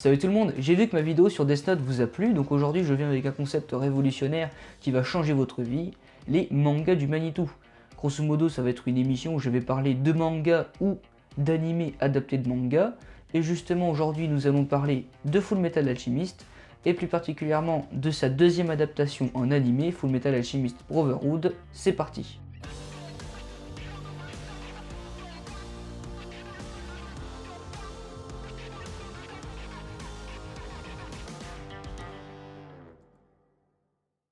Salut tout le monde, j'ai vu que ma vidéo sur Death Note vous a plu, donc aujourd'hui je viens avec un concept révolutionnaire qui va changer votre vie, les mangas du Manitou. Grosso modo, ça va être une émission où je vais parler de manga ou d'animés adaptés de manga, et justement aujourd'hui nous allons parler de Fullmetal Alchemist, et plus particulièrement de sa deuxième adaptation en animé, Fullmetal Alchemist Brotherhood. C'est parti.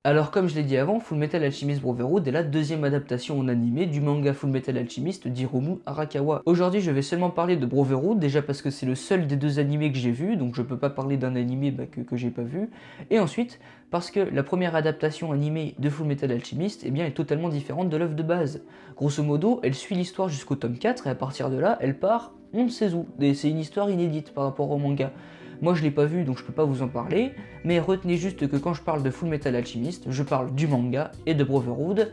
Alors comme je l'ai dit avant, Fullmetal Alchemist Brotherhood est la deuxième adaptation en animé du manga Fullmetal Alchemist d'Hiromu Arakawa. Aujourd'hui je vais seulement parler de Brotherhood, déjà parce que c'est le seul des deux animés que j'ai vu, donc je peux pas parler d'un animé que j'ai pas vu, et ensuite parce que la première adaptation animée de Fullmetal Alchemist est totalement différente de l'œuvre de base. Grosso modo, elle suit l'histoire jusqu'au tome 4 et à partir de là, elle part on ne sait où, et c'est une histoire inédite par rapport au manga. Moi je l'ai pas vu donc je peux pas vous en parler, mais retenez juste que quand je parle de Fullmetal Alchemist, je parle du manga et de Brotherhood.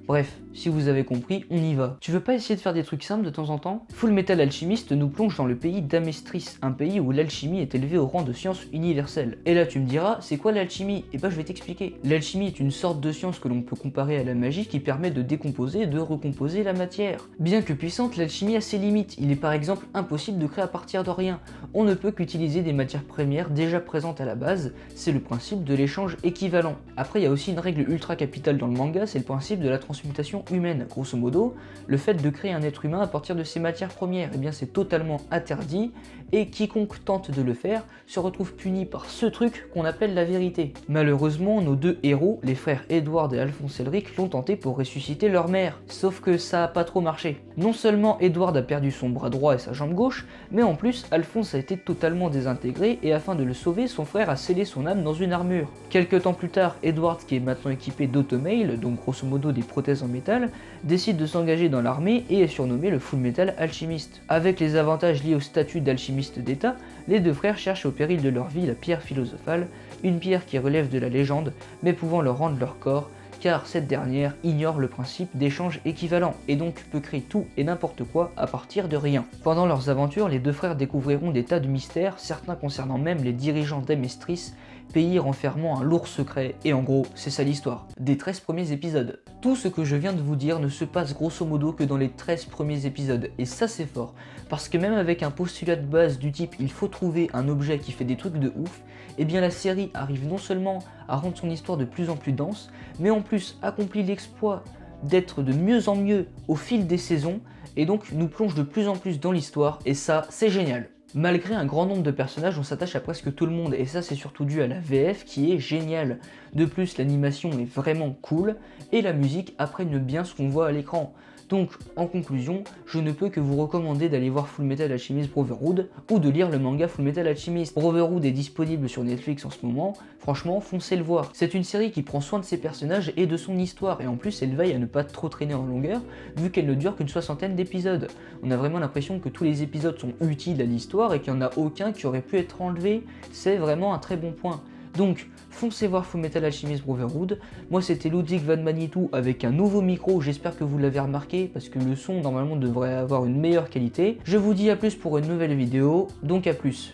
Bref, si vous avez compris, on y va. Tu veux pas essayer de faire des trucs simples de temps en temps? Fullmetal Alchemist nous plonge dans le pays d'Amestris, un pays où l'alchimie est élevée au rang de science universelle. Et là tu me diras, c'est quoi l'alchimie? Et bah je vais t'expliquer. L'alchimie est une sorte de science que l'on peut comparer à la magie qui permet de décomposer et de recomposer la matière. Bien que puissante, l'alchimie a ses limites. Il est par exemple impossible de créer à partir de rien. On ne peut qu'utiliser des matières premières déjà présentes à la base, c'est le principe de l'échange équivalent. Après il y a aussi une règle ultra capitale dans le manga, c'est le principe de la transmutation humaine. Grosso modo, le fait de créer un être humain à partir de ses matières premières, c'est totalement interdit, et quiconque tente de le faire se retrouve puni par ce truc qu'on appelle la vérité. Malheureusement, nos deux héros, les frères Edward et Alphonse Elric, l'ont tenté pour ressusciter leur mère, sauf que ça a pas trop marché. Non seulement Edward a perdu son bras droit et sa jambe gauche, mais en plus Alphonse a été totalement désintégré et afin de le sauver, son frère a scellé son âme dans une armure. Quelques temps plus tard, Edward, qui est maintenant équipé d'automail, donc grosso modo des prothèses en métal, décide de s'engager dans l'armée et est surnommé le Fullmetal Alchemist. Avec les avantages liés au statut d'alchimiste d'État, les deux frères cherchent au péril de leur vie la pierre philosophale, une pierre qui relève de la légende, mais pouvant leur rendre leur corps, car cette dernière ignore le principe d'échange équivalent, et donc peut créer tout et n'importe quoi à partir de rien. Pendant leurs aventures, les deux frères découvriront des tas de mystères, certains concernant même les dirigeants d'Amestris, pays renfermant un lourd secret, et en gros, c'est ça l'histoire. Des 13 premiers épisodes. Tout ce que je viens de vous dire ne se passe grosso modo que dans les 13 premiers épisodes, et ça c'est fort, parce que même avec un postulat de base du type il faut trouver un objet qui fait des trucs de ouf, la série arrive non seulement à rendre son histoire de plus en plus dense, mais en plus accomplit l'exploit d'être de mieux en mieux au fil des saisons, et donc nous plonge de plus en plus dans l'histoire, et ça c'est génial. Malgré un grand nombre de personnages, on s'attache à presque tout le monde, et ça c'est surtout dû à la VF qui est géniale. De plus, l'animation est vraiment cool, et la musique apprenne bien ce qu'on voit à l'écran. Donc, en conclusion, je ne peux que vous recommander d'aller voir Fullmetal Alchemist Brotherhood, ou de lire le manga Fullmetal Alchemist. Brotherhood est disponible sur Netflix en ce moment, franchement, foncez le voir. C'est une série qui prend soin de ses personnages et de son histoire, et en plus elle veille à ne pas trop traîner en longueur, vu qu'elle ne dure qu'une 60aine d'épisodes. On a vraiment l'impression que tous les épisodes sont utiles à l'histoire, et qu'il n'y en a aucun qui aurait pu être enlevé, c'est vraiment un très bon point. Donc, foncez voir Fullmetal Alchemist Brotherhood. Moi c'était Ludwig Van Manitou avec un nouveau micro, j'espère que vous l'avez remarqué, parce que le son normalement devrait avoir une meilleure qualité. Je vous dis à plus pour une nouvelle vidéo, donc à plus.